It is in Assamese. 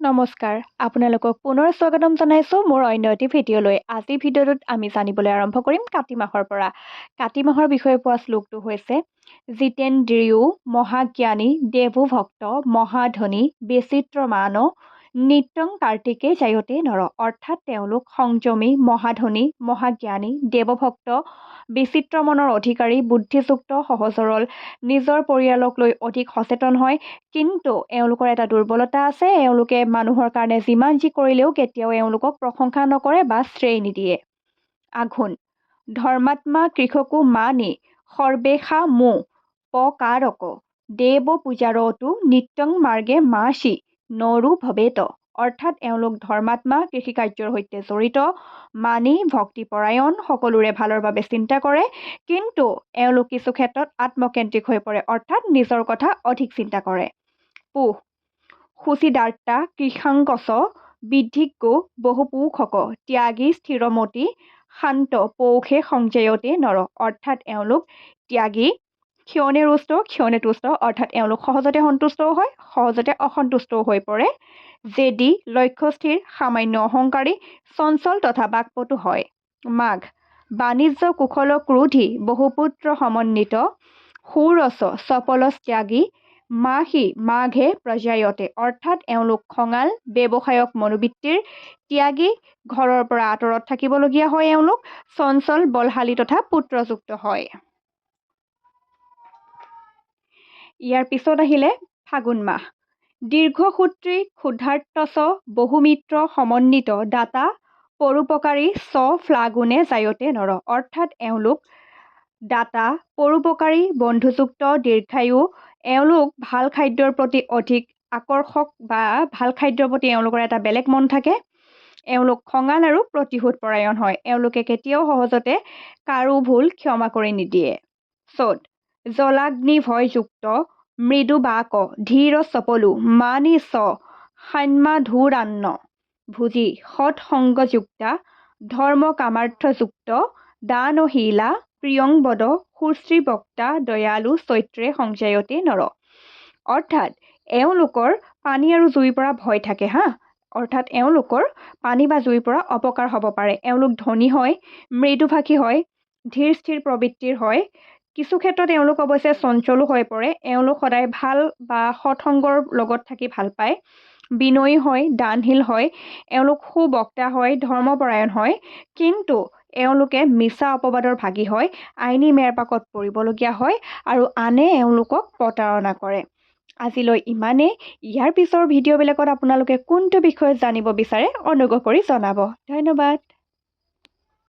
নমস্কাৰ আপোনালোকক পুনৰ স্বাগতম জনাইছোঁ মোৰ অন্য এটি ভিডিঅ'লৈ। আজি ভিডিঅ'টোত আমি জানিবলৈ আৰম্ভ কৰিম কাতি মাহৰ পৰা। কাতি মাহৰ বিষয়ে পোৱা শ্লোকটো হৈছে জিতেন্দ্ৰিয় মহাজ্ঞানী দেৱভক্ত মহাধনী বিচিত্ৰমান নিত্যং কাৰ্তিকে জায়তে নৰ। অৰ্থাৎ তেওঁলোক সংযমী মহাধনী মহাজ্ঞানী দেৱভক্ত বিচিত্ৰ মনৰ অধিকাৰী বুদ্ধিযুক্ত সহজ সৰল নিজৰ পৰিয়ালক লৈ অধিক সচেতন হয়। কিন্তু এওঁলোকৰ এটা দুৰ্বলতা আছে, এওঁলোকে মানুহৰ কাৰণে যিমান যি কৰিলেও কেতিয়াও এওঁলোকক প্ৰশংসা নকৰে বা শ্ৰেয় নিদিয়ে। আঘোণ ধৰ্মাত্মা কৃষকো মানি সৰ্বেশা মো পকাৰক দেৱ পূজাৰতো নিত্যং মাৰ্গে মাসি নৰো ভৱেত। অৰ্থাৎ এওঁলোক ধৰ্মাত্মা কৃষিকাৰ্যৰ সৈতে জড়িত, মানি ভক্তিপৰায়ণ, সকলোৰে ভালৰ বাবে চিন্তা কৰে, কিন্তু এওঁলোক কিছু ক্ষেত্ৰত আত্মকেন্দ্ৰিক হৈ পৰে, অৰ্থাৎ নিজৰ কথা অধিক চিন্তা কৰে। পুহ সুচিদাৰ্তা কৃষাংকচ বিধিজ্ঞ বহুপোষক ত্যাগী স্থিৰমতি শান্ত পৌষে সংজয়তে নৰ। অৰ্থাৎ এওঁলোক ত্যাগী, ক্ষণে ৰুষ্ট ক্ষণে তুষ্ট, অৰ্থাৎ এওঁলোক সহজতে সন্তুষ্টও হয়, সহজতে অসন্তুষ্টও হৈ পৰে। জেদী লক্ষ্যস্থিৰ সামান্য অহংকাৰী চঞ্চল তথা বাকপটু হয়। মাঘ বাণিজ্য কুশল ক্ৰোধী বহুপুত্ৰ সমন্বিত সুৰস চপলস ত্যাগী মাহি মাঘে প্ৰজায়তে। অৰ্থাৎ এওঁলোক খঙাল ব্যৱসায়ক মনোবৃত্তিৰ ত্যাগী, ঘৰৰ পৰা আঁতৰত থাকিবলগীয়া হয়, এওঁলোক চঞ্চল বলশালী তথা পুত্ৰযুক্ত হয়। ইয়াৰ পিছত আহিলে ফাগুন মাহ। দীৰ্ঘসূত্ৰী ক্ষুধাৰ্তচ বহুমিত্ৰ সমন্বিত দাতা পৰোপকাৰী চ ফ্লাগুনে জায়তে নৰ। অৰ্থাৎ এওঁলোক দাতা পৰোপকাৰী বন্ধুযুক্ত দীৰ্ঘায়ু, এওঁলোক ভাল খাদ্যৰ প্ৰতি অধিক আকৰ্ষক বা ভাল খাদ্যৰ প্ৰতি এওঁলোকৰ এটা বেলেগ মন থাকে। এওঁলোক খঙাল আৰু প্ৰতিশোধ পৰায়ণ হয়, এওঁলোকে কেতিয়াও সহজতে কাৰো ভুল ক্ষমা কৰি নিদিয়ে। চ'ত জলাগ্নি ভয়যুক্ত মৃদু বাক ধীৰ চপলু মানি চ সান্মাধুৰান্ন ভুজি সৎসংগযুক্তা ধৰ্ম কামাৰ্থযুক্ত দানশীলা প্ৰিয়ংবদ সুশ্ৰীবক্তা দয়ালু চৈত্ৰে সংজায়তে নৰ। অৰ্থাৎ এওঁলোকৰ পানী আৰু জুইৰ পৰা ভয় থাকে অৰ্থাৎ এওঁলোকৰ পানী বা জুইৰ পৰা অপকাৰ হ'ব পাৰে। এওঁলোক ধনী হয়, মৃদুভাষী হয়, ধীৰ স্থিৰ প্ৰবৃত্তিৰ হয়, কিছু ক্ষেত্ৰত এওঁলোক অৱশ্যে চঞ্চলো হৈ পৰে। এওঁলোক সদায় ভাল বা সৎসংগৰ লগত থাকি ভাল পায়, বিনয়ী হয়, দানশীল হয়, এওঁলোক সুবক্তা হয়, ধৰ্মপৰায়ণ হয়, কিন্তু এওঁলোকে মিছা অপবাদৰ ভাগী হয়, আইনী মেৰপাকত পৰিবলগীয়া হয় আৰু আনে এওঁলোকক প্ৰতাৰণা কৰে। আজিলৈ ইমানেই। ইয়াৰ পিছৰ ভিডিঅ'বিলাকত আপোনালোকে কোনটো বিষয়ে জানিব বিচাৰে অনুগ্ৰহ কৰি জনাব। ধন্যবাদ।